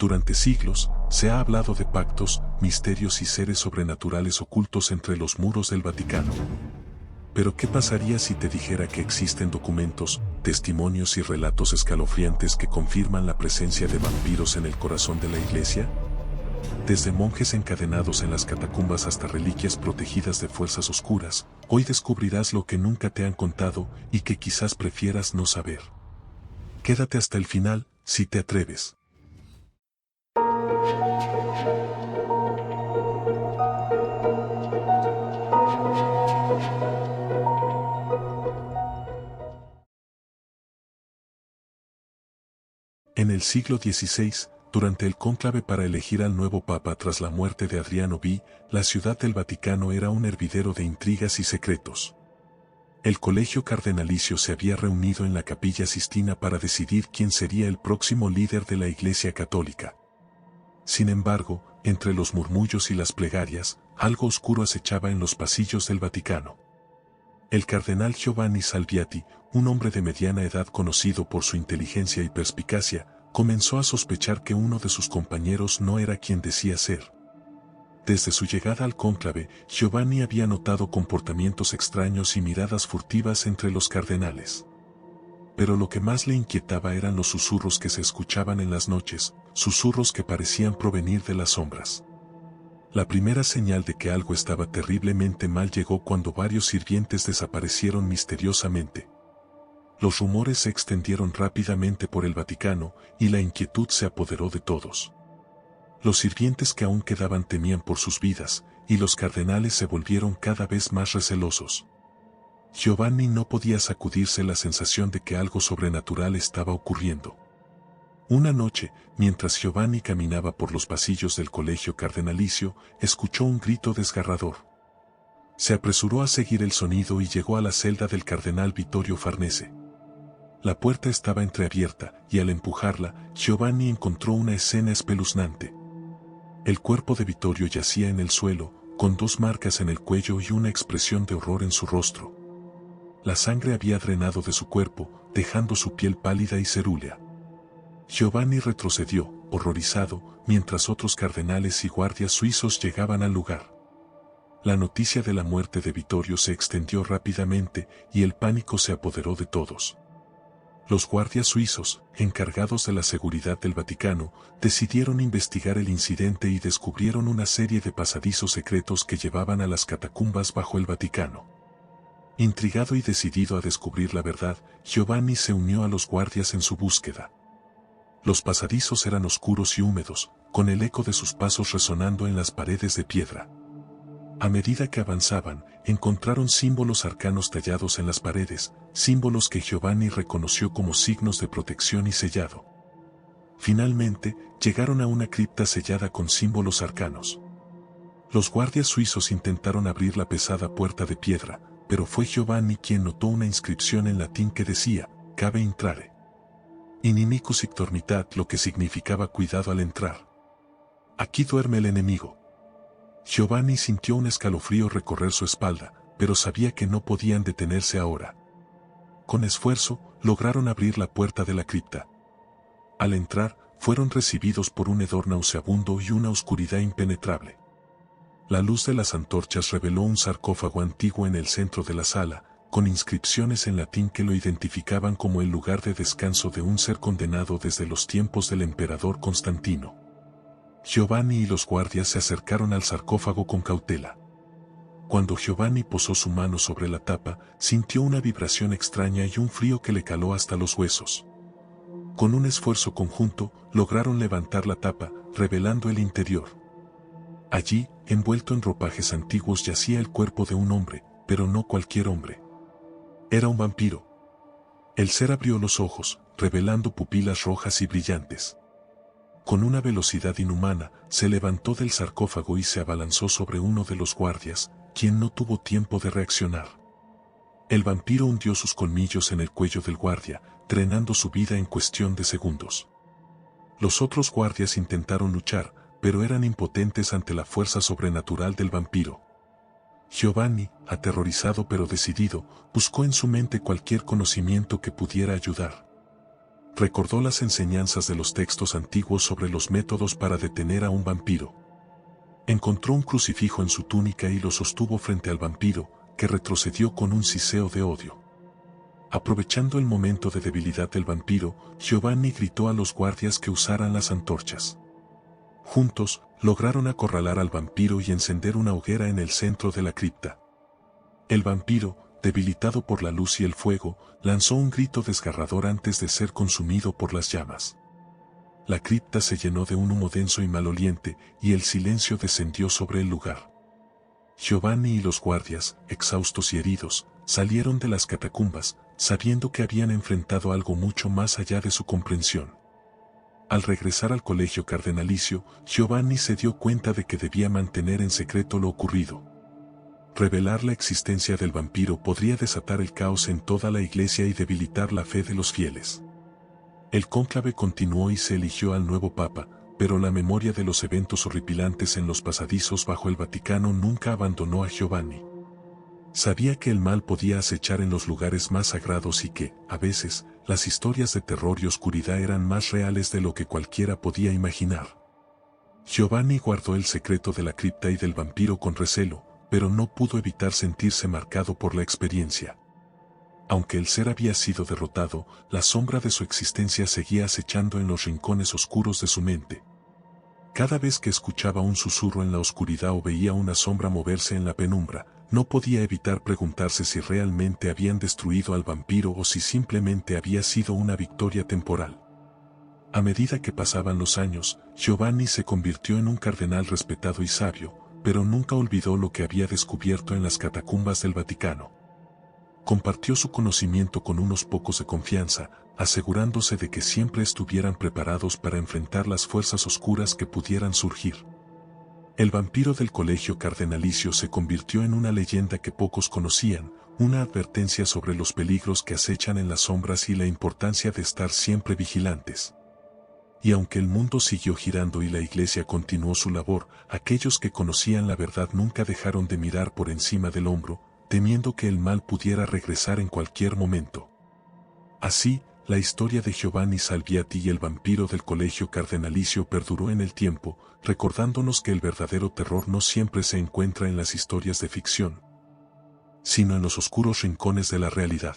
Durante siglos, se ha hablado de pactos, misterios y seres sobrenaturales ocultos entre los muros del Vaticano. Pero ¿qué pasaría si te dijera que existen documentos, testimonios y relatos escalofriantes que confirman la presencia de vampiros en el corazón de la Iglesia? Desde monjes encadenados en las catacumbas hasta reliquias protegidas de fuerzas oscuras, hoy descubrirás lo que nunca te han contado y que quizás prefieras no saber. Quédate hasta el final, si te atreves. En el siglo XVI, durante el cónclave para elegir al nuevo papa tras la muerte de Adriano V, la ciudad del Vaticano era un hervidero de intrigas y secretos. El colegio cardenalicio se había reunido en la Capilla Sistina para decidir quién sería el próximo líder de la Iglesia Católica. Sin embargo, entre los murmullos y las plegarias, algo oscuro acechaba en los pasillos del Vaticano. El cardenal Giovanni Salviati, un hombre de mediana edad conocido por su inteligencia y perspicacia, comenzó a sospechar que uno de sus compañeros no era quien decía ser. Desde su llegada al cónclave, Giovanni había notado comportamientos extraños y miradas furtivas entre los cardenales. Pero lo que más le inquietaba eran los susurros que se escuchaban en las noches, susurros que parecían provenir de las sombras. La primera señal de que algo estaba terriblemente mal llegó cuando varios sirvientes desaparecieron misteriosamente. Los rumores se extendieron rápidamente por el Vaticano y la inquietud se apoderó de todos. Los sirvientes que aún quedaban temían por sus vidas, y los cardenales se volvieron cada vez más recelosos. Giovanni no podía sacudirse la sensación de que algo sobrenatural estaba ocurriendo. Una noche, mientras Giovanni caminaba por los pasillos del colegio cardenalicio, escuchó un grito desgarrador. Se apresuró a seguir el sonido y llegó a la celda del cardenal Vittorio Farnese. La puerta estaba entreabierta, y al empujarla, Giovanni encontró una escena espeluznante. El cuerpo de Vittorio yacía en el suelo, con 2 marcas en el cuello y una expresión de horror en su rostro. La sangre había drenado de su cuerpo, dejando su piel pálida y cerúlea. Giovanni retrocedió, horrorizado, mientras otros cardenales y guardias suizos llegaban al lugar. La noticia de la muerte de Vittorio se extendió rápidamente y el pánico se apoderó de todos. Los guardias suizos, encargados de la seguridad del Vaticano, decidieron investigar el incidente y descubrieron una serie de pasadizos secretos que llevaban a las catacumbas bajo el Vaticano. Intrigado y decidido a descubrir la verdad, Giovanni se unió a los guardias en su búsqueda. Los pasadizos eran oscuros y húmedos, con el eco de sus pasos resonando en las paredes de piedra. A medida que avanzaban, encontraron símbolos arcanos tallados en las paredes, símbolos que Giovanni reconoció como signos de protección y sellado. Finalmente, llegaron a una cripta sellada con símbolos arcanos. Los guardias suizos intentaron abrir la pesada puerta de piedra, pero fue Giovanni quien notó una inscripción en latín que decía, "Cabe intrare. Inimicus ictornitat", lo que significaba cuidado al entrar. Aquí duerme el enemigo. Giovanni sintió un escalofrío recorrer su espalda, pero sabía que no podían detenerse ahora. Con esfuerzo, lograron abrir la puerta de la cripta. Al entrar, fueron recibidos por un hedor nauseabundo y una oscuridad impenetrable. La luz de las antorchas reveló un sarcófago antiguo en el centro de la sala, con inscripciones en latín que lo identificaban como el lugar de descanso de un ser condenado desde los tiempos del emperador Constantino. Giovanni y los guardias se acercaron al sarcófago con cautela. Cuando Giovanni posó su mano sobre la tapa, sintió una vibración extraña y un frío que le caló hasta los huesos. Con un esfuerzo conjunto, lograron levantar la tapa, revelando el interior. Allí, envuelto en ropajes antiguos, yacía el cuerpo de un hombre, pero no cualquier hombre. Era un vampiro. El ser abrió los ojos, revelando pupilas rojas y brillantes. Con una velocidad inhumana, se levantó del sarcófago y se abalanzó sobre uno de los guardias, quien no tuvo tiempo de reaccionar. El vampiro hundió sus colmillos en el cuello del guardia, drenando su vida en cuestión de segundos. Los otros guardias intentaron luchar, pero eran impotentes ante la fuerza sobrenatural del vampiro. Giovanni, aterrorizado pero decidido, buscó en su mente cualquier conocimiento que pudiera ayudar. Recordó las enseñanzas de los textos antiguos sobre los métodos para detener a un vampiro. Encontró un crucifijo en su túnica y lo sostuvo frente al vampiro, que retrocedió con un siseo de odio. Aprovechando el momento de debilidad del vampiro, Giovanni gritó a los guardias que usaran las antorchas. Juntos, lograron acorralar al vampiro y encender una hoguera en el centro de la cripta. El vampiro, debilitado por la luz y el fuego, lanzó un grito desgarrador antes de ser consumido por las llamas. La cripta se llenó de un humo denso y maloliente, y el silencio descendió sobre el lugar. Giovanni y los guardias, exhaustos y heridos, salieron de las catacumbas, sabiendo que habían enfrentado algo mucho más allá de su comprensión. Al regresar al colegio cardenalicio, Giovanni se dio cuenta de que debía mantener en secreto lo ocurrido. Revelar la existencia del vampiro podría desatar el caos en toda la iglesia y debilitar la fe de los fieles. El cónclave continuó y se eligió al nuevo papa, pero la memoria de los eventos horripilantes en los pasadizos bajo el Vaticano nunca abandonó a Giovanni. Sabía que el mal podía acechar en los lugares más sagrados y que, a veces, las historias de terror y oscuridad eran más reales de lo que cualquiera podía imaginar. Giovanni guardó el secreto de la cripta y del vampiro con recelo, pero no pudo evitar sentirse marcado por la experiencia. Aunque el ser había sido derrotado, la sombra de su existencia seguía acechando en los rincones oscuros de su mente. Cada vez que escuchaba un susurro en la oscuridad o veía una sombra moverse en la penumbra, no podía evitar preguntarse si realmente habían destruido al vampiro o si simplemente había sido una victoria temporal. A medida que pasaban los años, Giovanni se convirtió en un cardenal respetado y sabio, pero nunca olvidó lo que había descubierto en las catacumbas del Vaticano. Compartió su conocimiento con unos pocos de confianza, asegurándose de que siempre estuvieran preparados para enfrentar las fuerzas oscuras que pudieran surgir. El vampiro del colegio cardenalicio se convirtió en una leyenda que pocos conocían, una advertencia sobre los peligros que acechan en las sombras y la importancia de estar siempre vigilantes. Y aunque el mundo siguió girando y la iglesia continuó su labor, aquellos que conocían la verdad nunca dejaron de mirar por encima del hombro, temiendo que el mal pudiera regresar en cualquier momento. Así, la historia de Giovanni Salviati y el vampiro del colegio cardenalicio perduró en el tiempo, recordándonos que el verdadero terror no siempre se encuentra en las historias de ficción, sino en los oscuros rincones de la realidad.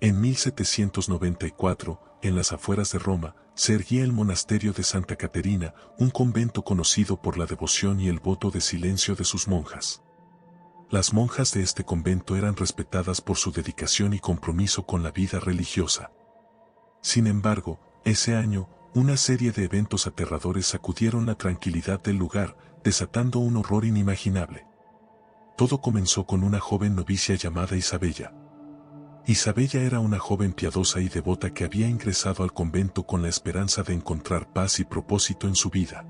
En 1794, en las afueras de Roma, se erguía el monasterio de Santa Caterina, un convento conocido por la devoción y el voto de silencio de sus monjas. Las monjas de este convento eran respetadas por su dedicación y compromiso con la vida religiosa. Sin embargo, ese año, una serie de eventos aterradores sacudieron la tranquilidad del lugar, desatando un horror inimaginable. Todo comenzó con una joven novicia llamada Isabella. Isabella era una joven piadosa y devota que había ingresado al convento con la esperanza de encontrar paz y propósito en su vida.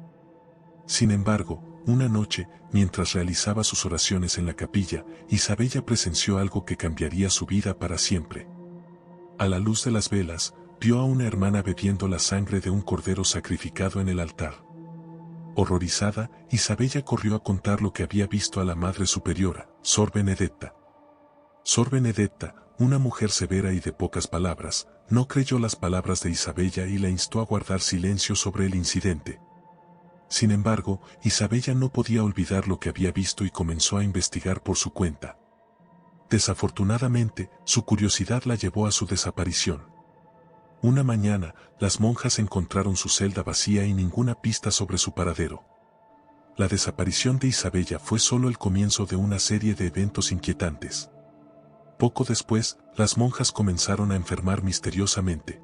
Sin embargo, una noche, mientras realizaba sus oraciones en la capilla, Isabella presenció algo que cambiaría su vida para siempre. A la luz de las velas, vio a una hermana bebiendo la sangre de un cordero sacrificado en el altar. Horrorizada, Isabella corrió a contar lo que había visto a la Madre Superiora, Sor Benedetta. Sor Benedetta, una mujer severa y de pocas palabras, no creyó las palabras de Isabella y la instó a guardar silencio sobre el incidente. Sin embargo, Isabella no podía olvidar lo que había visto y comenzó a investigar por su cuenta. Desafortunadamente, su curiosidad la llevó a su desaparición. Una mañana, las monjas encontraron su celda vacía y ninguna pista sobre su paradero. La desaparición de Isabella fue solo el comienzo de una serie de eventos inquietantes. Poco después, las monjas comenzaron a enfermar misteriosamente.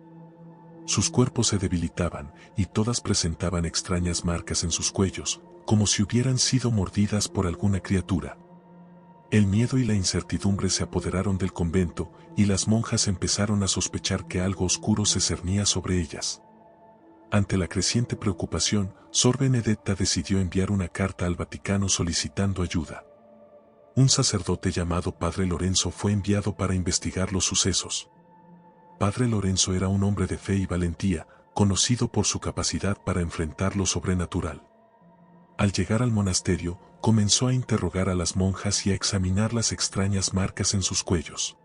Sus cuerpos se debilitaban, y todas presentaban extrañas marcas en sus cuellos, como si hubieran sido mordidas por alguna criatura. El miedo y la incertidumbre se apoderaron del convento, y las monjas empezaron a sospechar que algo oscuro se cernía sobre ellas. Ante la creciente preocupación, Sor Benedetta decidió enviar una carta al Vaticano solicitando ayuda. Un sacerdote llamado Padre Lorenzo fue enviado para investigar los sucesos. Padre Lorenzo era un hombre de fe y valentía, conocido por su capacidad para enfrentar lo sobrenatural. Al llegar al monasterio, comenzó a interrogar a las monjas y a examinar las extrañas marcas en sus cuellos.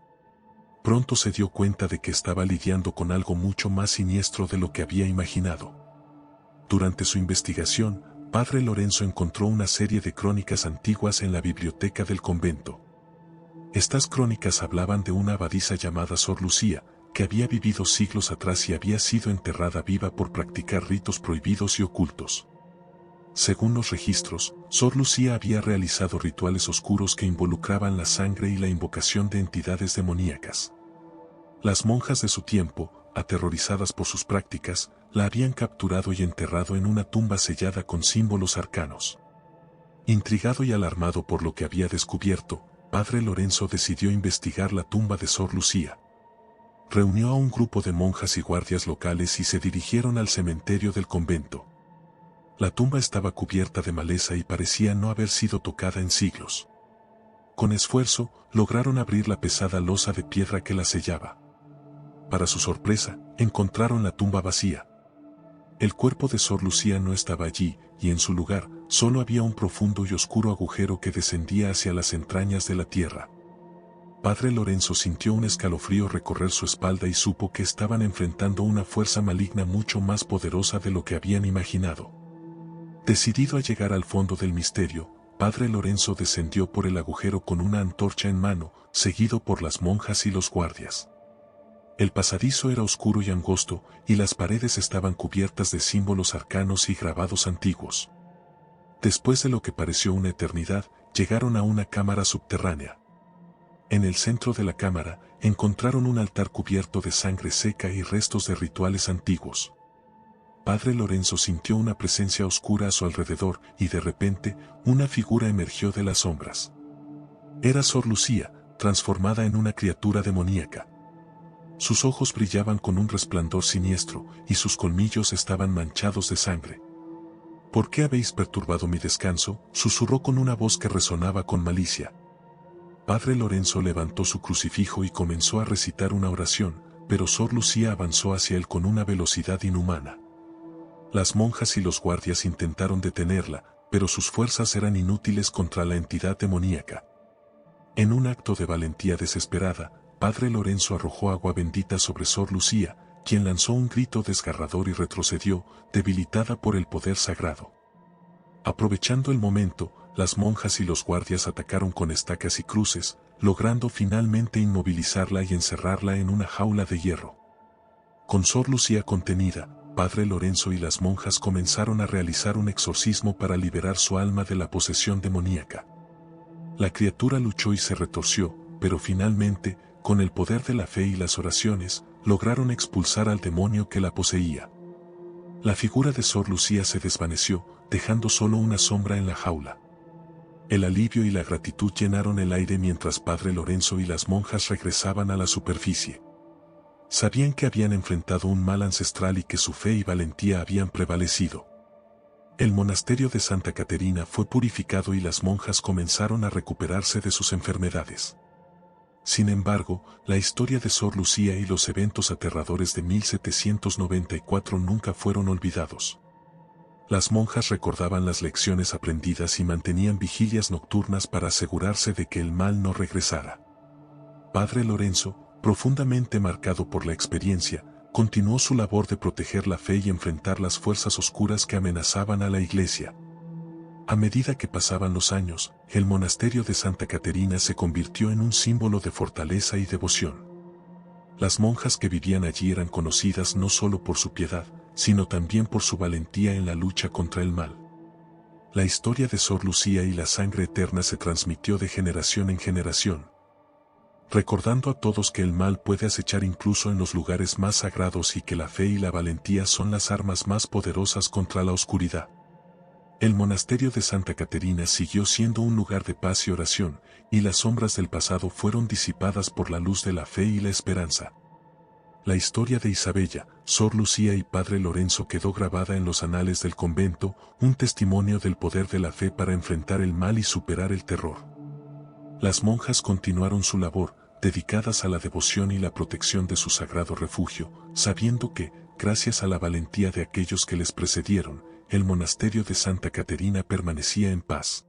pronto se dio cuenta de que estaba lidiando con algo mucho más siniestro de lo que había imaginado. Durante su investigación, Padre Lorenzo encontró una serie de crónicas antiguas en la biblioteca del convento. Estas crónicas hablaban de una abadisa llamada Sor Lucía, que había vivido siglos atrás y había sido enterrada viva por practicar ritos prohibidos y ocultos. Según los registros, Sor Lucía había realizado rituales oscuros que involucraban la sangre y la invocación de entidades demoníacas. Las monjas de su tiempo, aterrorizadas por sus prácticas, la habían capturado y enterrado en una tumba sellada con símbolos arcanos. Intrigado y alarmado por lo que había descubierto, Padre Lorenzo decidió investigar la tumba de Sor Lucía. Reunió a un grupo de monjas y guardias locales y se dirigieron al cementerio del convento. La tumba estaba cubierta de maleza y parecía no haber sido tocada en siglos. Con esfuerzo, lograron abrir la pesada losa de piedra que la sellaba. Para su sorpresa, encontraron la tumba vacía. El cuerpo de Sor Lucía no estaba allí, y en su lugar, solo había un profundo y oscuro agujero que descendía hacia las entrañas de la tierra. Padre Lorenzo sintió un escalofrío recorrer su espalda y supo que estaban enfrentando una fuerza maligna mucho más poderosa de lo que habían imaginado. Decidido a llegar al fondo del misterio, Padre Lorenzo descendió por el agujero con una antorcha en mano, seguido por las monjas y los guardias. El pasadizo era oscuro y angosto, y las paredes estaban cubiertas de símbolos arcanos y grabados antiguos. Después de lo que pareció una eternidad, llegaron a una cámara subterránea. En el centro de la cámara, encontraron un altar cubierto de sangre seca y restos de rituales antiguos. Padre Lorenzo sintió una presencia oscura a su alrededor y de repente, una figura emergió de las sombras. Era Sor Lucía, transformada en una criatura demoníaca. Sus ojos brillaban con un resplandor siniestro y sus colmillos estaban manchados de sangre. ¿Por qué habéis perturbado mi descanso?, susurró con una voz que resonaba con malicia. Padre Lorenzo levantó su crucifijo y comenzó a recitar una oración, pero Sor Lucía avanzó hacia él con una velocidad inhumana. Las monjas y los guardias intentaron detenerla, pero sus fuerzas eran inútiles contra la entidad demoníaca. En un acto de valentía desesperada, Padre Lorenzo arrojó agua bendita sobre Sor Lucía, quien lanzó un grito desgarrador y retrocedió, debilitada por el poder sagrado. Aprovechando el momento, las monjas y los guardias atacaron con estacas y cruces, logrando finalmente inmovilizarla y encerrarla en una jaula de hierro. Con Sor Lucía contenida, Padre Lorenzo y las monjas comenzaron a realizar un exorcismo para liberar su alma de la posesión demoníaca. La criatura luchó y se retorció, pero finalmente, con el poder de la fe y las oraciones, lograron expulsar al demonio que la poseía. La figura de Sor Lucía se desvaneció, dejando solo una sombra en la jaula. El alivio y la gratitud llenaron el aire mientras Padre Lorenzo y las monjas regresaban a la superficie. Sabían que habían enfrentado un mal ancestral y que su fe y valentía habían prevalecido. El monasterio de Santa Caterina fue purificado y las monjas comenzaron a recuperarse de sus enfermedades. Sin embargo, la historia de Sor Lucía y los eventos aterradores de 1794 nunca fueron olvidados. Las monjas recordaban las lecciones aprendidas y mantenían vigilias nocturnas para asegurarse de que el mal no regresara. Padre Lorenzo, profundamente marcado por la experiencia, continuó su labor de proteger la fe y enfrentar las fuerzas oscuras que amenazaban a la iglesia. A medida que pasaban los años, el monasterio de Santa Caterina se convirtió en un símbolo de fortaleza y devoción. Las monjas que vivían allí eran conocidas no solo por su piedad, sino también por su valentía en la lucha contra el mal. La historia de Sor Lucía y la sangre eterna se transmitió de generación en generación, recordando a todos que el mal puede acechar incluso en los lugares más sagrados y que la fe y la valentía son las armas más poderosas contra la oscuridad. El monasterio de Santa Caterina siguió siendo un lugar de paz y oración, y las sombras del pasado fueron disipadas por la luz de la fe y la esperanza. La historia de Isabella, Sor Lucía y Padre Lorenzo quedó grabada en los anales del convento, un testimonio del poder de la fe para enfrentar el mal y superar el terror. Las monjas continuaron su labor, dedicadas a la devoción y la protección de su sagrado refugio, sabiendo que, gracias a la valentía de aquellos que les precedieron, el monasterio de Santa Caterina permanecía en paz.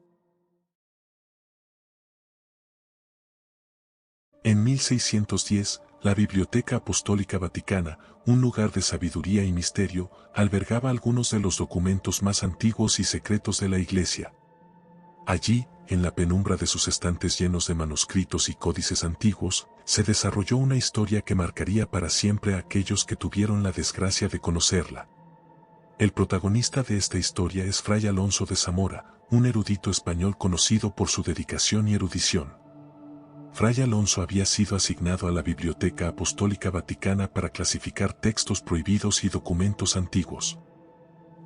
En 1610, la Biblioteca Apostólica Vaticana, un lugar de sabiduría y misterio, albergaba algunos de los documentos más antiguos y secretos de la Iglesia. Allí, en la penumbra de sus estantes llenos de manuscritos y códices antiguos, se desarrolló una historia que marcaría para siempre a aquellos que tuvieron la desgracia de conocerla. El protagonista de esta historia es Fray Alonso de Zamora, un erudito español conocido por su dedicación y erudición. Fray Alonso había sido asignado a la Biblioteca Apostólica Vaticana para clasificar textos prohibidos y documentos antiguos.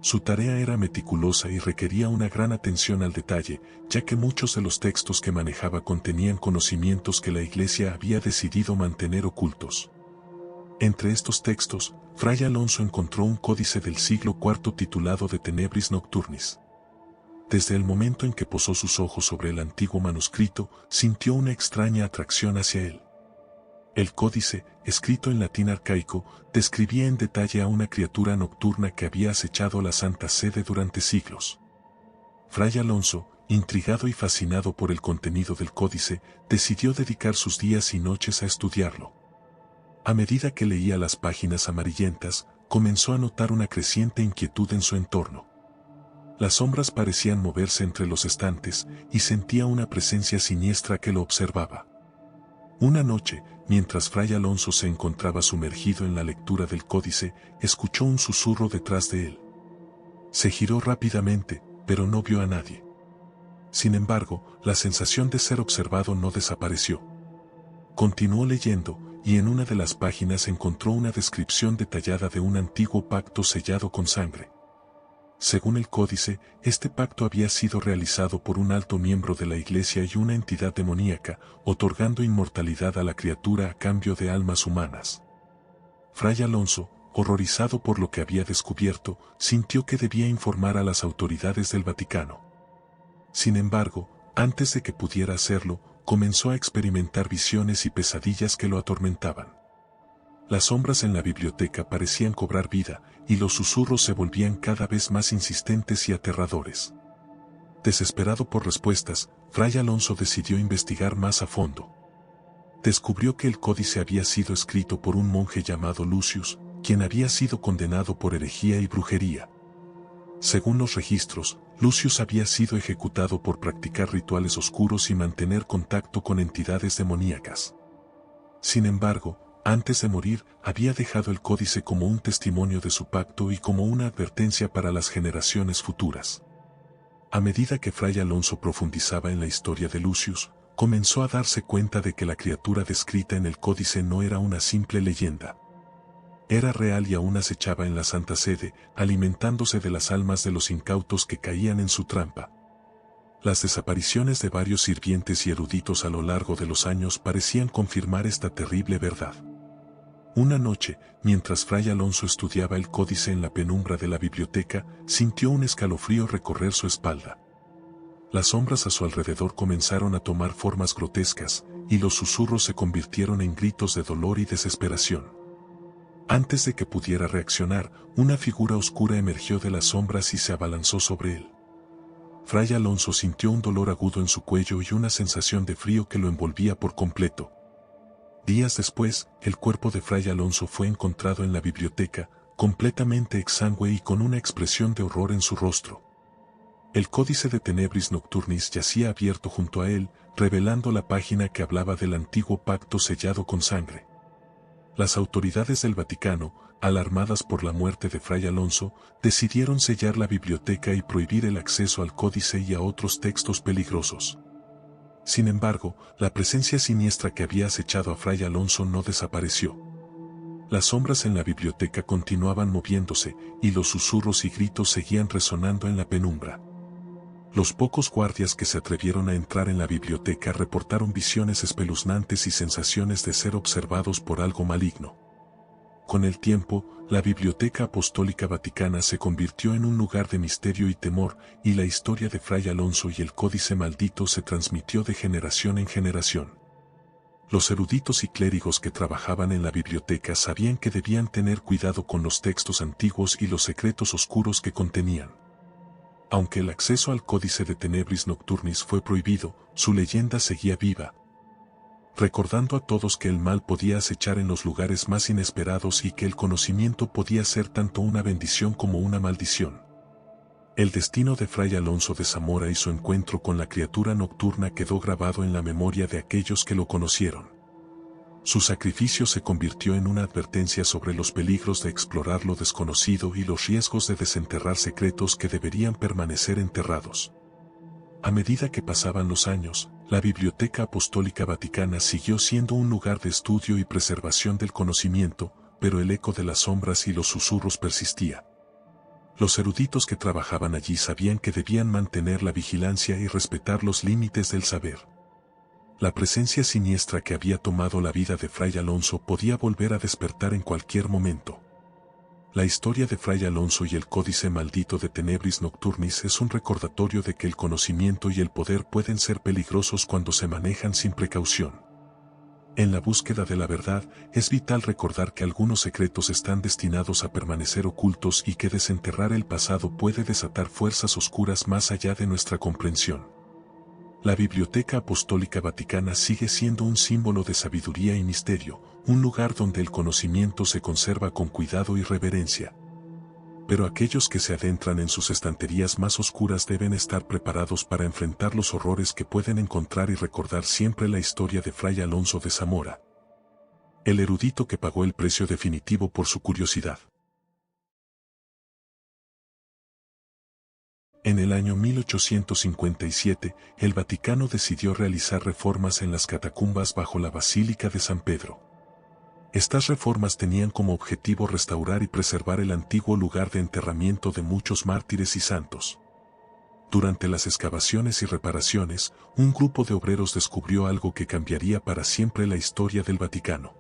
Su tarea era meticulosa y requería una gran atención al detalle, ya que muchos de los textos que manejaba contenían conocimientos que la Iglesia había decidido mantener ocultos. Entre estos textos, Fray Alonso encontró un códice del siglo IV titulado De Tenebris Nocturnis. Desde el momento en que posó sus ojos sobre el antiguo manuscrito, sintió una extraña atracción hacia él. El códice, escrito en latín arcaico, describía en detalle a una criatura nocturna que había acechado la Santa Sede durante siglos. Fray Alonso, intrigado y fascinado por el contenido del códice, decidió dedicar sus días y noches a estudiarlo. A medida que leía las páginas amarillentas, comenzó a notar una creciente inquietud en su entorno. Las sombras parecían moverse entre los estantes y sentía una presencia siniestra que lo observaba. Una noche, mientras Fray Alonso se encontraba sumergido en la lectura del códice, escuchó un susurro detrás de él. Se giró rápidamente, pero no vio a nadie. Sin embargo, la sensación de ser observado no desapareció. Continuó leyendo, y en una de las páginas encontró una descripción detallada de un antiguo pacto sellado con sangre. Según el códice, este pacto había sido realizado por un alto miembro de la Iglesia y una entidad demoníaca, otorgando inmortalidad a la criatura a cambio de almas humanas. Fray Alonso, horrorizado por lo que había descubierto, sintió que debía informar a las autoridades del Vaticano. Sin embargo, antes de que pudiera hacerlo, comenzó a experimentar visiones y pesadillas que lo atormentaban. Las sombras en la biblioteca parecían cobrar vida, y los susurros se volvían cada vez más insistentes y aterradores. Desesperado por respuestas, Fray Alonso decidió investigar más a fondo. Descubrió que el códice había sido escrito por un monje llamado Lucius, quien había sido condenado por herejía y brujería. Según los registros, Lucius había sido ejecutado por practicar rituales oscuros y mantener contacto con entidades demoníacas. Sin embargo, antes de morir, había dejado el códice como un testimonio de su pacto y como una advertencia para las generaciones futuras. A medida que Fray Alonso profundizaba en la historia de Lucius, comenzó a darse cuenta de que la criatura descrita en el códice no era una simple leyenda. Era real y aún acechaba en la Santa Sede, alimentándose de las almas de los incautos que caían en su trampa. Las desapariciones de varios sirvientes y eruditos a lo largo de los años parecían confirmar esta terrible verdad. Una noche, mientras Fray Alonso estudiaba el códice en la penumbra de la biblioteca, sintió un escalofrío recorrer su espalda. Las sombras a su alrededor comenzaron a tomar formas grotescas, y los susurros se convirtieron en gritos de dolor y desesperación. Antes de que pudiera reaccionar, una figura oscura emergió de las sombras y se abalanzó sobre él. Fray Alonso sintió un dolor agudo en su cuello y una sensación de frío que lo envolvía por completo. Días después, el cuerpo de Fray Alonso fue encontrado en la biblioteca, completamente exangüe y con una expresión de horror en su rostro. El códice de Tenebris Nocturnis yacía abierto junto a él, revelando la página que hablaba del antiguo pacto sellado con sangre. Las autoridades del Vaticano, alarmadas por la muerte de Fray Alonso, decidieron sellar la biblioteca y prohibir el acceso al códice y a otros textos peligrosos. Sin embargo, la presencia siniestra que había acechado a Fray Alonso no desapareció. Las sombras en la biblioteca continuaban moviéndose, y los susurros y gritos seguían resonando en la penumbra. Los pocos guardias que se atrevieron a entrar en la biblioteca reportaron visiones espeluznantes y sensaciones de ser observados por algo maligno. Con el tiempo, la Biblioteca Apostólica Vaticana se convirtió en un lugar de misterio y temor, y la historia de Fray Alonso y el códice maldito se transmitió de generación en generación. Los eruditos y clérigos que trabajaban en la biblioteca sabían que debían tener cuidado con los textos antiguos y los secretos oscuros que contenían. Aunque el acceso al códice de Tenebris Nocturnis fue prohibido, su leyenda seguía viva. recordando a todos que el mal podía acechar en los lugares más inesperados y que el conocimiento podía ser tanto una bendición como una maldición. El destino de Fray Alonso de Zamora y su encuentro con la criatura nocturna quedó grabado en la memoria de aquellos que lo conocieron. Su sacrificio se convirtió en una advertencia sobre los peligros de explorar lo desconocido y los riesgos de desenterrar secretos que deberían permanecer enterrados. A medida que pasaban los años, la Biblioteca Apostólica Vaticana siguió siendo un lugar de estudio y preservación del conocimiento, pero el eco de las sombras y los susurros persistía. Los eruditos que trabajaban allí sabían que debían mantener la vigilancia y respetar los límites del saber. La presencia siniestra que había tomado la vida de Fray Alonso podía volver a despertar en cualquier momento. La historia de Fray Alonso y el Códice Maldito de Tenebris Nocturnis es un recordatorio de que el conocimiento y el poder pueden ser peligrosos cuando se manejan sin precaución. En la búsqueda de la verdad, es vital recordar que algunos secretos están destinados a permanecer ocultos y que desenterrar el pasado puede desatar fuerzas oscuras más allá de nuestra comprensión. La Biblioteca Apostólica Vaticana sigue siendo un símbolo de sabiduría y misterio, un lugar donde el conocimiento se conserva con cuidado y reverencia. Pero aquellos que se adentran en sus estanterías más oscuras deben estar preparados para enfrentar los horrores que pueden encontrar y recordar siempre la historia de Fray Alonso de Zamora, el erudito que pagó el precio definitivo por su curiosidad. En el año 1857, el Vaticano decidió realizar reformas en las catacumbas bajo la Basílica de San Pedro. Estas reformas tenían como objetivo restaurar y preservar el antiguo lugar de enterramiento de muchos mártires y santos. Durante las excavaciones y reparaciones, un grupo de obreros descubrió algo que cambiaría para siempre la historia del Vaticano.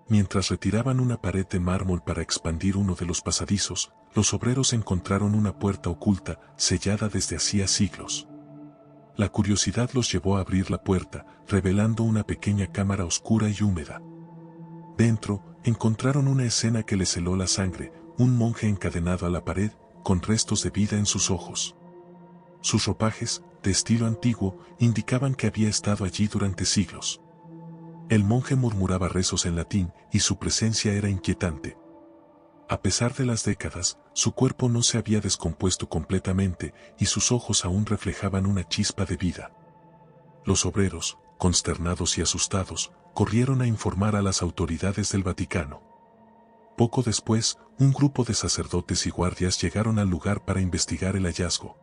Mientras retiraban una pared de mármol para expandir uno de los pasadizos, los obreros encontraron una puerta oculta, sellada desde hacía siglos. La curiosidad los llevó a abrir la puerta, revelando una pequeña cámara oscura y húmeda. Dentro, encontraron una escena que les heló la sangre, un monje encadenado a la pared, con restos de vida en sus ojos. Sus ropajes, de estilo antiguo, indicaban que había estado allí durante siglos. El monje murmuraba rezos en latín, y su presencia era inquietante. A pesar de las décadas, su cuerpo no se había descompuesto completamente, y sus ojos aún reflejaban una chispa de vida. Los obreros, consternados y asustados, corrieron a informar a las autoridades del Vaticano. Poco después, un grupo de sacerdotes y guardias llegaron al lugar para investigar el hallazgo.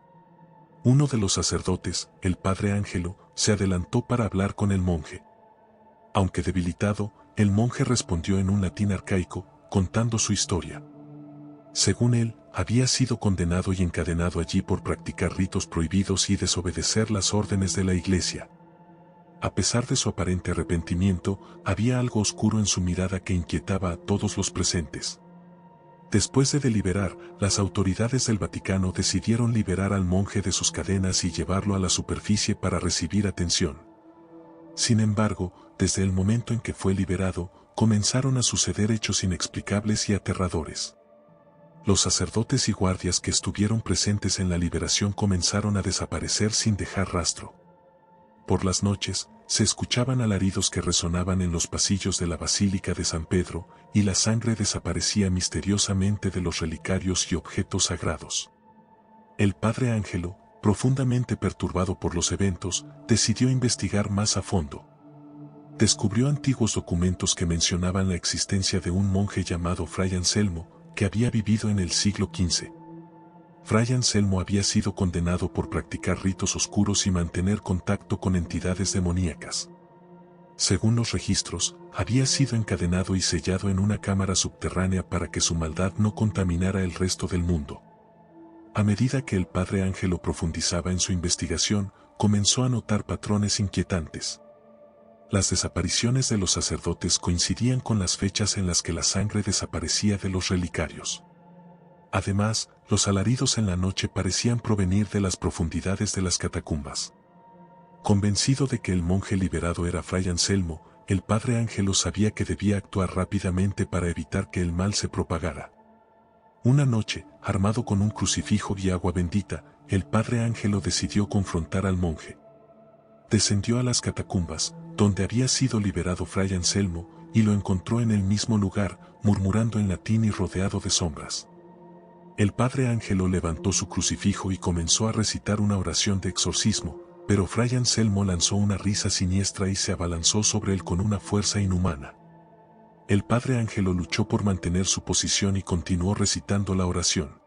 Uno de los sacerdotes, el padre Ángelo, se adelantó para hablar con el monje. Aunque debilitado, el monje respondió en un latín arcaico, contando su historia. Según él, había sido condenado y encadenado allí por practicar ritos prohibidos y desobedecer las órdenes de la Iglesia. A pesar de su aparente arrepentimiento, había algo oscuro en su mirada que inquietaba a todos los presentes. Después de deliberar, las autoridades del Vaticano decidieron liberar al monje de sus cadenas y llevarlo a la superficie para recibir atención. Sin embargo, desde el momento en que fue liberado, comenzaron a suceder hechos inexplicables y aterradores. Los sacerdotes y guardias que estuvieron presentes en la liberación comenzaron a desaparecer sin dejar rastro. Por las noches, se escuchaban alaridos que resonaban en los pasillos de la Basílica de San Pedro, y la sangre desaparecía misteriosamente de los relicarios y objetos sagrados. El padre Ángelo, profundamente perturbado por los eventos, decidió investigar más a fondo. Descubrió antiguos documentos que mencionaban la existencia de un monje llamado Fray Anselmo, que había vivido en el siglo XV. Fray Anselmo había sido condenado por practicar ritos oscuros y mantener contacto con entidades demoníacas. Según los registros, había sido encadenado y sellado en una cámara subterránea para que su maldad no contaminara el resto del mundo. A medida que el padre Ángelo profundizaba en su investigación, comenzó a notar patrones inquietantes. Las desapariciones de los sacerdotes coincidían con las fechas en las que la sangre desaparecía de los relicarios. Además, los alaridos en la noche parecían provenir de las profundidades de las catacumbas. Convencido de que el monje liberado era Fray Anselmo, el padre Ángelo sabía que debía actuar rápidamente para evitar que el mal se propagara. Una noche, armado con un crucifijo y agua bendita, el padre Ángelo decidió confrontar al monje. descendió a las catacumbas, donde había sido liberado Fray Anselmo, y lo encontró en el mismo lugar, murmurando en latín y rodeado de sombras. El padre Ángelo levantó su crucifijo y comenzó a recitar una oración de exorcismo, pero Fray Anselmo lanzó una risa siniestra y se abalanzó sobre él con una fuerza inhumana. El padre Ángelo luchó por mantener su posición y continuó recitando la oración.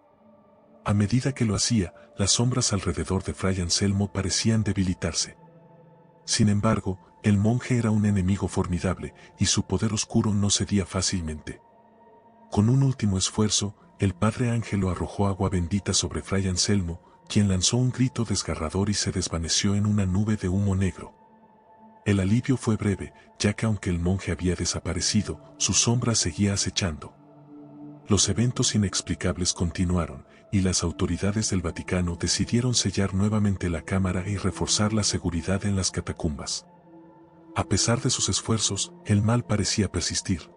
A medida que lo hacía, las sombras alrededor de Fray Anselmo parecían debilitarse. Sin embargo, el monje era un enemigo formidable, y su poder oscuro no cedía fácilmente. Con un último esfuerzo, el padre Ángelo arrojó agua bendita sobre Fray Anselmo, quien lanzó un grito desgarrador y se desvaneció en una nube de humo negro. El alivio fue breve, ya que aunque el monje había desaparecido, su sombra seguía acechando. Los eventos inexplicables continuaron, y las autoridades del Vaticano decidieron sellar nuevamente la cámara y reforzar la seguridad en las catacumbas. A pesar de sus esfuerzos, el mal parecía persistir.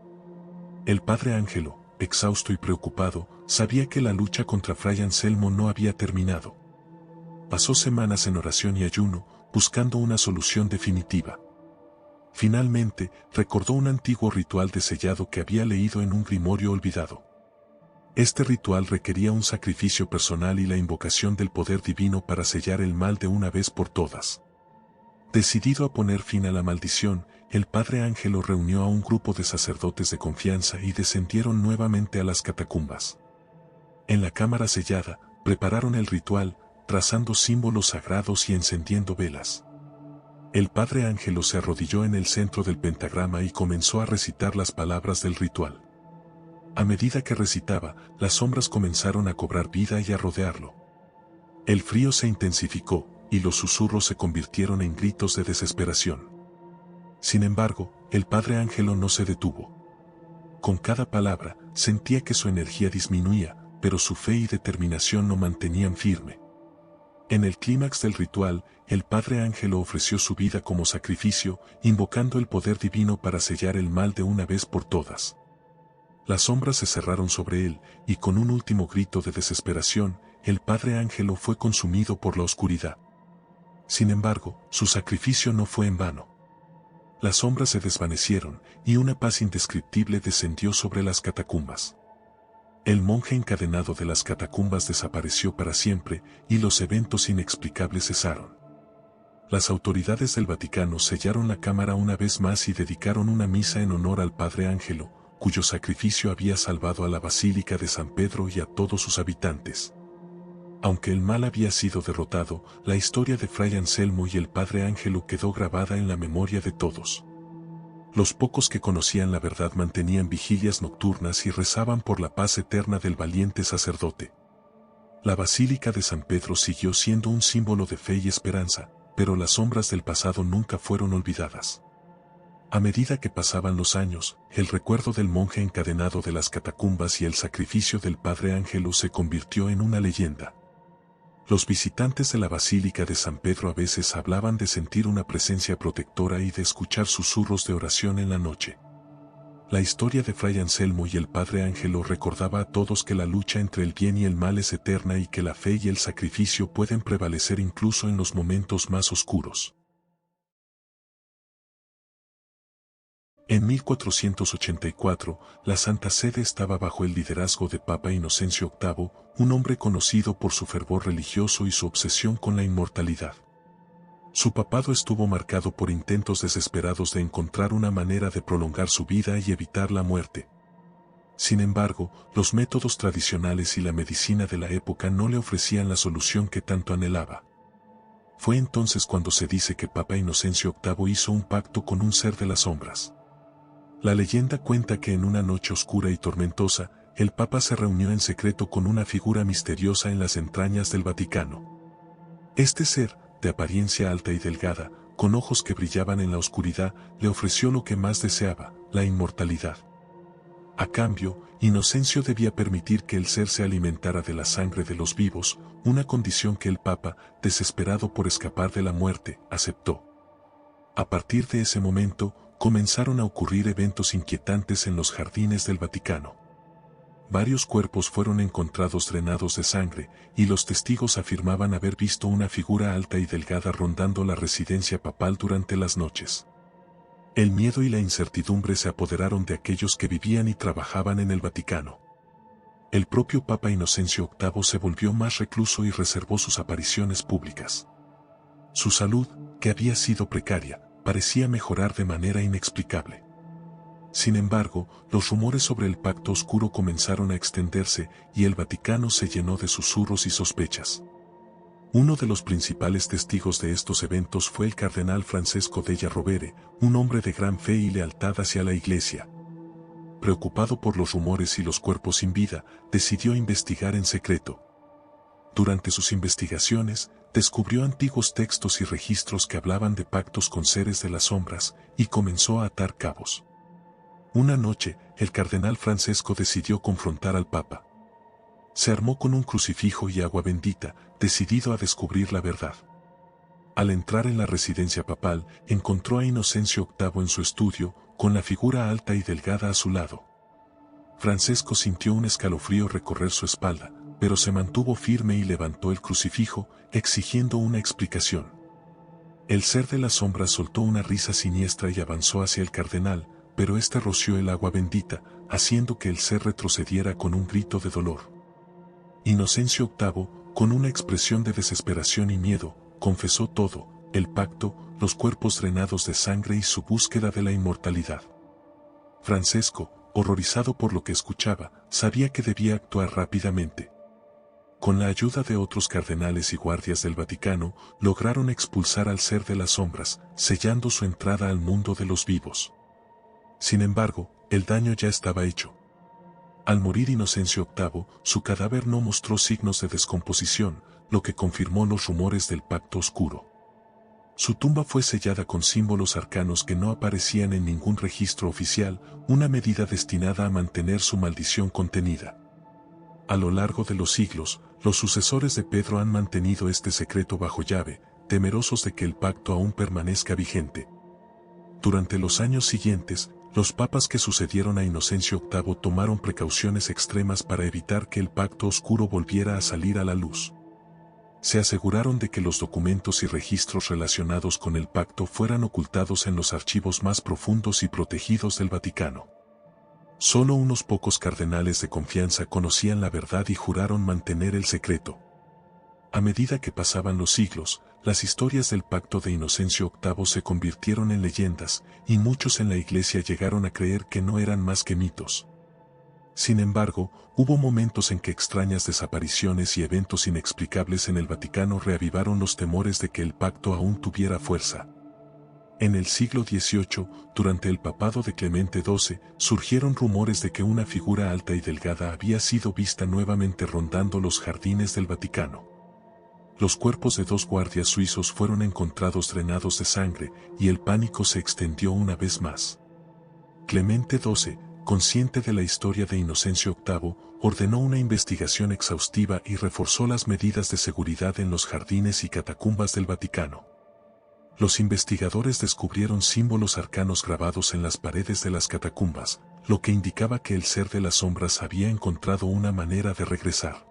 El padre Ángelo, exhausto y preocupado, sabía que la lucha contra Fray Anselmo no había terminado. Pasó semanas en oración y ayuno, buscando una solución definitiva. Finalmente, recordó un antiguo ritual de sellado que había leído en un grimorio olvidado. Este ritual requería un sacrificio personal y la invocación del poder divino para sellar el mal de una vez por todas. Decidido a poner fin a la maldición, el padre Ángelo reunió a un grupo de sacerdotes de confianza y descendieron nuevamente a las catacumbas. En la cámara sellada, prepararon el ritual, trazando símbolos sagrados y encendiendo velas. El padre Ángelo se arrodilló en el centro del pentagrama y comenzó a recitar las palabras del ritual. A medida que recitaba, las sombras comenzaron a cobrar vida y a rodearlo. El frío se intensificó, y los susurros se convirtieron en gritos de desesperación. Sin embargo, el padre Ángelo no se detuvo. Con cada palabra, sentía que su energía disminuía, pero su fe y determinación lo mantenían firme. En el clímax del ritual, el padre Ángelo ofreció su vida como sacrificio, invocando el poder divino para sellar el mal de una vez por todas. Las sombras se cerraron sobre él, y con un último grito de desesperación, el padre Ángelo fue consumido por la oscuridad. Sin embargo, su sacrificio no fue en vano. Las sombras se desvanecieron, y una paz indescriptible descendió sobre las catacumbas. El monje encadenado de las catacumbas desapareció para siempre, y los eventos inexplicables cesaron. Las autoridades del Vaticano sellaron la cámara una vez más y dedicaron una misa en honor al padre Ángelo, cuyo sacrificio había salvado a la Basílica de San Pedro y a todos sus habitantes. Aunque el mal había sido derrotado, la historia de Fray Anselmo y el padre Ángelo quedó grabada en la memoria de todos. Los pocos que conocían la verdad mantenían vigilias nocturnas y rezaban por la paz eterna del valiente sacerdote. La Basílica de San Pedro siguió siendo un símbolo de fe y esperanza, pero las sombras del pasado nunca fueron olvidadas. A medida que pasaban los años, el recuerdo del monje encadenado de las catacumbas y el sacrificio del padre Ángelo se convirtió en una leyenda. Los visitantes de la Basílica de San Pedro a veces hablaban de sentir una presencia protectora y de escuchar susurros de oración en la noche. La historia de Fray Anselmo y el padre Ángelo recordaba a todos que la lucha entre el bien y el mal es eterna y que la fe y el sacrificio pueden prevalecer incluso en los momentos más oscuros. En 1484, la Santa Sede estaba bajo el liderazgo de Papa Inocencio VIII, un hombre conocido por su fervor religioso y su obsesión con la inmortalidad. Su papado estuvo marcado por intentos desesperados de encontrar una manera de prolongar su vida y evitar la muerte. Sin embargo, los métodos tradicionales y la medicina de la época no le ofrecían la solución que tanto anhelaba. Fue entonces cuando se dice que Papa Inocencio VIII hizo un pacto con un ser de las sombras. La leyenda cuenta que en una noche oscura y tormentosa, el Papa se reunió en secreto con una figura misteriosa en las entrañas del Vaticano. Este ser, de apariencia alta y delgada, con ojos que brillaban en la oscuridad, le ofreció lo que más deseaba, la inmortalidad. A cambio, Inocencio debía permitir que el ser se alimentara de la sangre de los vivos, una condición que el Papa, desesperado por escapar de la muerte, aceptó. A partir de ese momento, comenzaron a ocurrir eventos inquietantes en los jardines del Vaticano. varios cuerpos fueron encontrados drenados de sangre, y los testigos afirmaban haber visto una figura alta y delgada rondando la residencia papal durante las noches. El miedo y la incertidumbre se apoderaron de aquellos que vivían y trabajaban en el Vaticano. El propio Papa Inocencio VIII se volvió más recluso y reservó sus apariciones públicas. Su salud, que había sido precaria, parecía mejorar de manera inexplicable. Sin embargo, los rumores sobre el pacto oscuro comenzaron a extenderse y el Vaticano se llenó de susurros y sospechas. Uno de los principales testigos de estos eventos fue el cardenal Francesco Della Rovere, un hombre de gran fe y lealtad hacia la Iglesia. Preocupado por los rumores y los cuerpos sin vida, decidió investigar en secreto. Durante sus investigaciones, descubrió antiguos textos y registros que hablaban de pactos con seres de las sombras, y comenzó a atar cabos. Una noche, el cardenal Francesco decidió confrontar al Papa. Se armó con un crucifijo y agua bendita, decidido a descubrir la verdad. Al entrar en la residencia papal, encontró a Inocencio VIII en su estudio, con la figura alta y delgada a su lado. Francesco sintió un escalofrío recorrer su espalda, pero se mantuvo firme y levantó el crucifijo, exigiendo una explicación. El ser de las sombras soltó una risa siniestra y avanzó hacia el cardenal, pero éste roció el agua bendita, haciendo que el ser retrocediera con un grito de dolor. Inocencio VIII, con una expresión de desesperación y miedo, confesó todo: el pacto, los cuerpos drenados de sangre y su búsqueda de la inmortalidad. Francesco, horrorizado por lo que escuchaba, sabía que debía actuar rápidamente. Con la ayuda de otros cardenales y guardias del Vaticano, lograron expulsar al ser de las sombras, sellando su entrada al mundo de los vivos. Sin embargo, el daño ya estaba hecho. Al morir Inocencio VIII, su cadáver no mostró signos de descomposición, lo que confirmó los rumores del pacto oscuro. Su tumba fue sellada con símbolos arcanos que no aparecían en ningún registro oficial, una medida destinada a mantener su maldición contenida. A lo largo de los siglos, los sucesores de Pedro han mantenido este secreto bajo llave, temerosos de que el pacto aún permanezca vigente. Durante los años siguientes, los papas que sucedieron a Inocencio VIII tomaron precauciones extremas para evitar que el pacto oscuro volviera a salir a la luz. Se aseguraron de que los documentos y registros relacionados con el pacto fueran ocultados en los archivos más profundos y protegidos del Vaticano. Solo unos pocos cardenales de confianza conocían la verdad y juraron mantener el secreto. A medida que pasaban los siglos, las historias del pacto de Inocencio VIII se convirtieron en leyendas, y muchos en la Iglesia llegaron a creer que no eran más que mitos. Sin embargo, hubo momentos en que extrañas desapariciones y eventos inexplicables en el Vaticano reavivaron los temores de que el pacto aún tuviera fuerza. En el siglo XVIII, durante el papado de Clemente XII, surgieron rumores de que una figura alta y delgada había sido vista nuevamente rondando los jardines del Vaticano. Los cuerpos de 2 guardias suizos fueron encontrados drenados de sangre, y el pánico se extendió una vez más. Clemente XII, consciente de la historia de Inocencio VIII, ordenó una investigación exhaustiva y reforzó las medidas de seguridad en los jardines y catacumbas del Vaticano. Los investigadores descubrieron símbolos arcanos grabados en las paredes de las catacumbas, lo que indicaba que el ser de las sombras había encontrado una manera de regresar.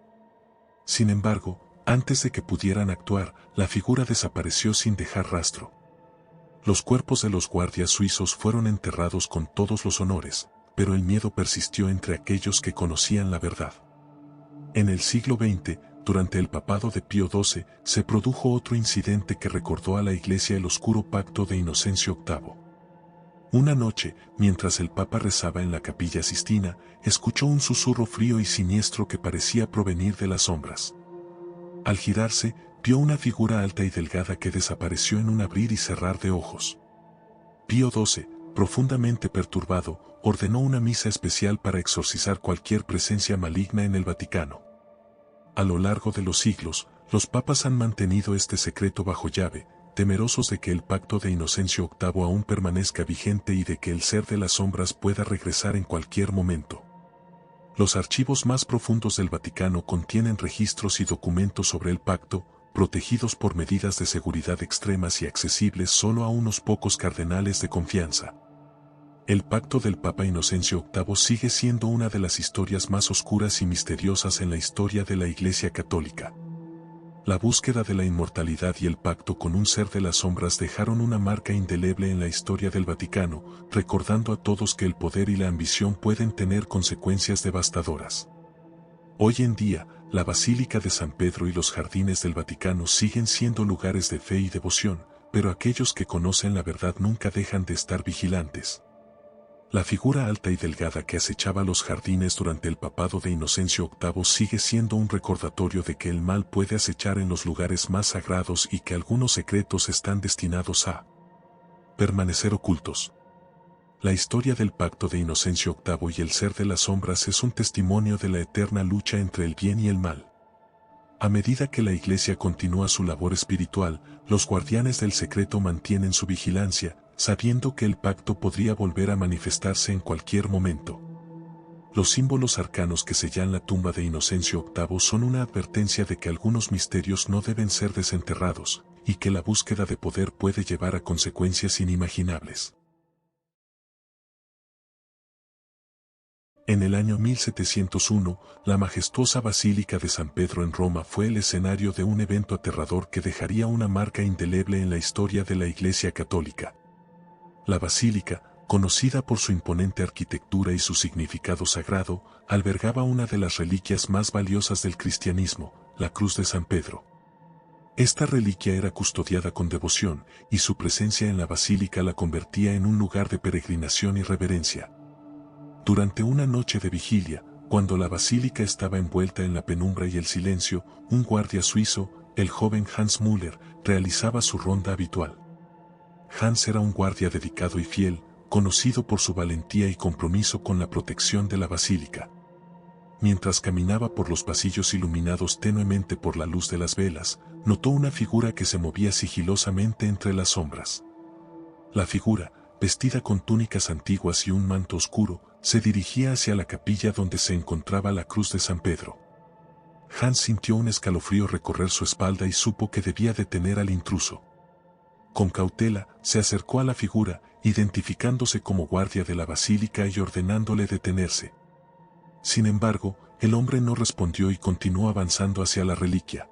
Sin embargo, antes de que pudieran actuar, la figura desapareció sin dejar rastro. Los cuerpos de los guardias suizos fueron enterrados con todos los honores, pero el miedo persistió entre aquellos que conocían la verdad. En el siglo XX, durante el papado de Pío XII, se produjo otro incidente que recordó a la Iglesia el oscuro pacto de Inocencio VIII. Una noche, mientras el Papa rezaba en la Capilla Sistina, escuchó un susurro frío y siniestro que parecía provenir de las sombras. Al girarse, vio una figura alta y delgada que desapareció en un abrir y cerrar de ojos. Pío XII, profundamente perturbado, ordenó una misa especial para exorcizar cualquier presencia maligna en el Vaticano. A lo largo de los siglos, los papas han mantenido este secreto bajo llave, temerosos de que el pacto de Inocencio VIII aún permanezca vigente y de que el ser de las sombras pueda regresar en cualquier momento. Los archivos más profundos del Vaticano contienen registros y documentos sobre el pacto, protegidos por medidas de seguridad extremas y accesibles solo a unos pocos cardenales de confianza. El pacto del Papa Inocencio VIII sigue siendo una de las historias más oscuras y misteriosas en la historia de la Iglesia Católica. La búsqueda de la inmortalidad y el pacto con un ser de las sombras dejaron una marca indeleble en la historia del Vaticano, recordando a todos que el poder y la ambición pueden tener consecuencias devastadoras. Hoy en día, la Basílica de San Pedro y los jardines del Vaticano siguen siendo lugares de fe y devoción, pero aquellos que conocen la verdad nunca dejan de estar vigilantes. La figura alta y delgada que acechaba los jardines durante el papado de Inocencio VIII sigue siendo un recordatorio de que el mal puede acechar en los lugares más sagrados y que algunos secretos están destinados a permanecer ocultos. La historia del pacto de Inocencio VIII y el ser de las sombras es un testimonio de la eterna lucha entre el bien y el mal. A medida que la Iglesia continúa su labor espiritual, los guardianes del secreto mantienen su vigilancia, sabiendo que el pacto podría volver a manifestarse en cualquier momento. Los símbolos arcanos que sellan la tumba de Inocencio VIII son una advertencia de que algunos misterios no deben ser desenterrados, y que la búsqueda de poder puede llevar a consecuencias inimaginables. En el año 1701, la majestuosa Basílica de San Pedro en Roma fue el escenario de un evento aterrador que dejaría una marca indeleble en la historia de la Iglesia Católica. La basílica, conocida por su imponente arquitectura y su significado sagrado, albergaba una de las reliquias más valiosas del cristianismo, la Cruz de San Pedro. Esta reliquia era custodiada con devoción, y su presencia en la basílica la convertía en un lugar de peregrinación y reverencia. Durante una noche de vigilia, cuando la basílica estaba envuelta en la penumbra y el silencio, un guardia suizo, el joven Hans Müller, realizaba su ronda habitual. Hans era un guardia dedicado y fiel, conocido por su valentía y compromiso con la protección de la basílica. Mientras caminaba por los pasillos iluminados tenuemente por la luz de las velas, notó una figura que se movía sigilosamente entre las sombras. La figura, vestida con túnicas antiguas y un manto oscuro, se dirigía hacia la capilla donde se encontraba la cruz de San Pedro. Hans sintió un escalofrío recorrer su espalda y supo que debía detener al intruso. Con cautela, se acercó a la figura, identificándose como guardia de la basílica y ordenándole detenerse. Sin embargo, el hombre no respondió y continuó avanzando hacia la reliquia.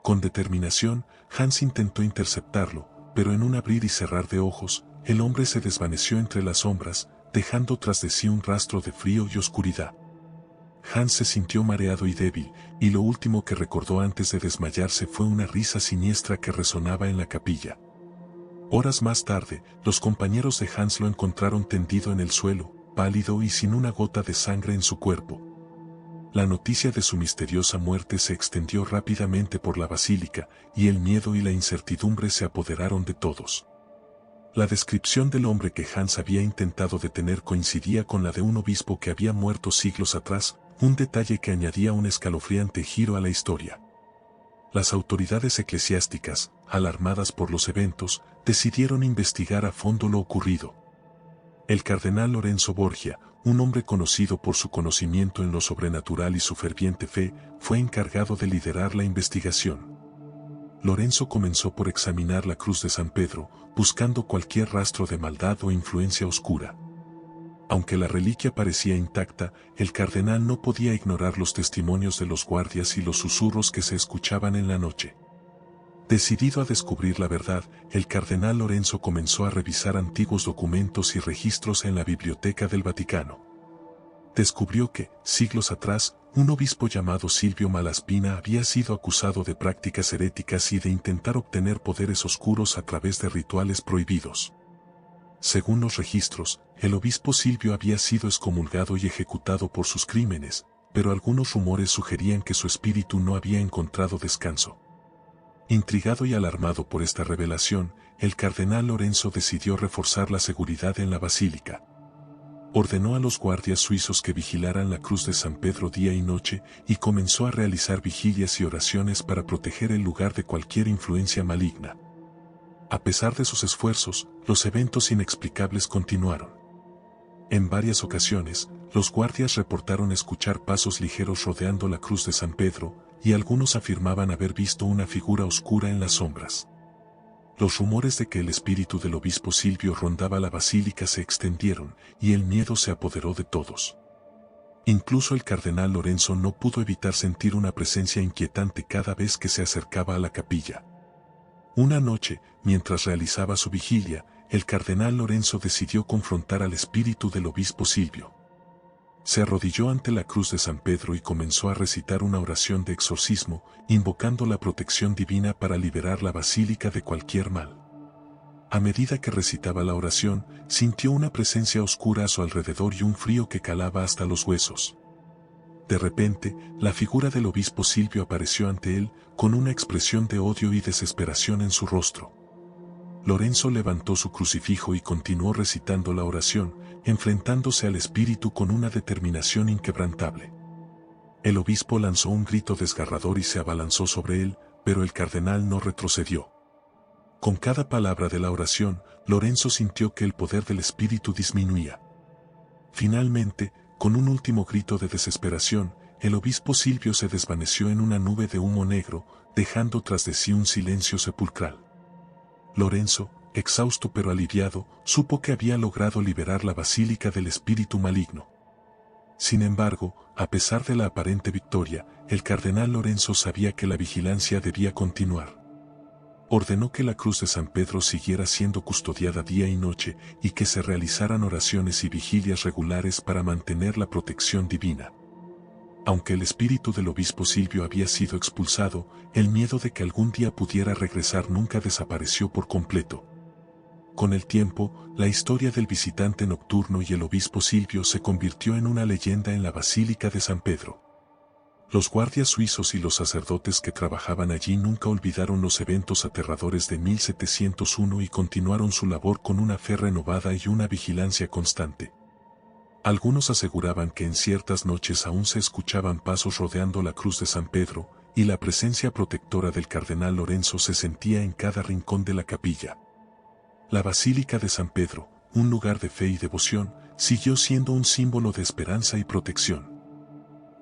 Con determinación, Hans intentó interceptarlo, pero en un abrir y cerrar de ojos, el hombre se desvaneció entre las sombras, dejando tras de sí un rastro de frío y oscuridad. Hans se sintió mareado y débil, y lo último que recordó antes de desmayarse fue una risa siniestra que resonaba en la capilla. Horas más tarde, los compañeros de Hans lo encontraron tendido en el suelo, pálido y sin una gota de sangre en su cuerpo. La noticia de su misteriosa muerte se extendió rápidamente por la basílica, y el miedo y la incertidumbre se apoderaron de todos. La descripción del hombre que Hans había intentado detener coincidía con la de un obispo que había muerto siglos atrás, un detalle que añadía un escalofriante giro a la historia. Las autoridades eclesiásticas, alarmadas por los eventos, decidieron investigar a fondo lo ocurrido. El cardenal Lorenzo Borgia, un hombre conocido por su conocimiento en lo sobrenatural y su ferviente fe, fue encargado de liderar la investigación. Lorenzo comenzó por examinar la cruz de San Pedro, buscando cualquier rastro de maldad o influencia oscura. Aunque la reliquia parecía intacta, el cardenal no podía ignorar los testimonios de los guardias y los susurros que se escuchaban en la noche. Decidido a descubrir la verdad, el cardenal Lorenzo comenzó a revisar antiguos documentos y registros en la Biblioteca del Vaticano. Descubrió que, siglos atrás, un obispo llamado Silvio Malaspina había sido acusado de prácticas heréticas y de intentar obtener poderes oscuros a través de rituales prohibidos. Según los registros, el obispo Silvio había sido excomulgado y ejecutado por sus crímenes, pero algunos rumores sugerían que su espíritu no había encontrado descanso. Intrigado y alarmado por esta revelación, el cardenal Lorenzo decidió reforzar la seguridad en la basílica. Ordenó a los guardias suizos que vigilaran la cruz de San Pedro día y noche y comenzó a realizar vigilias y oraciones para proteger el lugar de cualquier influencia maligna. A pesar de sus esfuerzos, los eventos inexplicables continuaron. En varias ocasiones, los guardias reportaron escuchar pasos ligeros rodeando la cruz de San Pedro, y algunos afirmaban haber visto una figura oscura en las sombras. Los rumores de que el espíritu del obispo Silvio rondaba la basílica se extendieron, y el miedo se apoderó de todos. Incluso el cardenal Lorenzo no pudo evitar sentir una presencia inquietante cada vez que se acercaba a la capilla. Una noche, mientras realizaba su vigilia, el cardenal Lorenzo decidió confrontar al espíritu del obispo Silvio. Se arrodilló ante la cruz de San Pedro y comenzó a recitar una oración de exorcismo, invocando la protección divina para liberar la basílica de cualquier mal. A medida que recitaba la oración, sintió una presencia oscura a su alrededor y un frío que calaba hasta los huesos. De repente, la figura del obispo Silvio apareció ante él, con una expresión de odio y desesperación en su rostro. Lorenzo levantó su crucifijo y continuó recitando la oración, enfrentándose al espíritu con una determinación inquebrantable. El obispo lanzó un grito desgarrador y se abalanzó sobre él, pero el cardenal no retrocedió. Con cada palabra de la oración, Lorenzo sintió que el poder del espíritu disminuía. Finalmente, con un último grito de desesperación, el obispo Silvio se desvaneció en una nube de humo negro, dejando tras de sí un silencio sepulcral. Lorenzo, exhausto pero aliviado, supo que había logrado liberar la basílica del espíritu maligno. Sin embargo, a pesar de la aparente victoria, el cardenal Lorenzo sabía que la vigilancia debía continuar. Ordenó que la cruz de San Pedro siguiera siendo custodiada día y noche y que se realizaran oraciones y vigilias regulares para mantener la protección divina. Aunque el espíritu del obispo Silvio había sido expulsado, el miedo de que algún día pudiera regresar nunca desapareció por completo. Con el tiempo, la historia del visitante nocturno y el obispo Silvio se convirtió en una leyenda en la Basílica de San Pedro. Los guardias suizos y los sacerdotes que trabajaban allí nunca olvidaron los eventos aterradores de 1701 y continuaron su labor con una fe renovada y una vigilancia constante. Algunos aseguraban que en ciertas noches aún se escuchaban pasos rodeando la cruz de San Pedro, y la presencia protectora del cardenal Lorenzo se sentía en cada rincón de la capilla. La Basílica de San Pedro, un lugar de fe y devoción, siguió siendo un símbolo de esperanza y protección.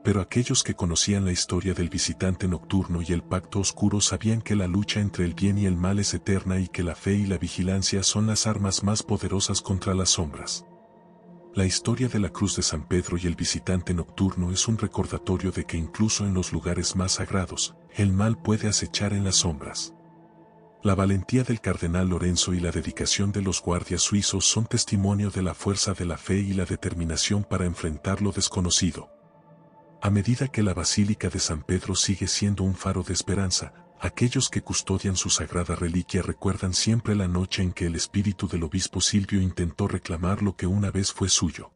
Pero aquellos que conocían la historia del visitante nocturno y el pacto oscuro sabían que la lucha entre el bien y el mal es eterna y que la fe y la vigilancia son las armas más poderosas contra las sombras. La historia de la cruz de San Pedro y el visitante nocturno es un recordatorio de que incluso en los lugares más sagrados, el mal puede acechar en las sombras. La valentía del cardenal Lorenzo y la dedicación de los guardias suizos son testimonio de la fuerza de la fe y la determinación para enfrentar lo desconocido. A medida que la Basílica de San Pedro sigue siendo un faro de esperanza, aquellos que custodian su sagrada reliquia recuerdan siempre la noche en que el espíritu del obispo Silvio intentó reclamar lo que una vez fue suyo.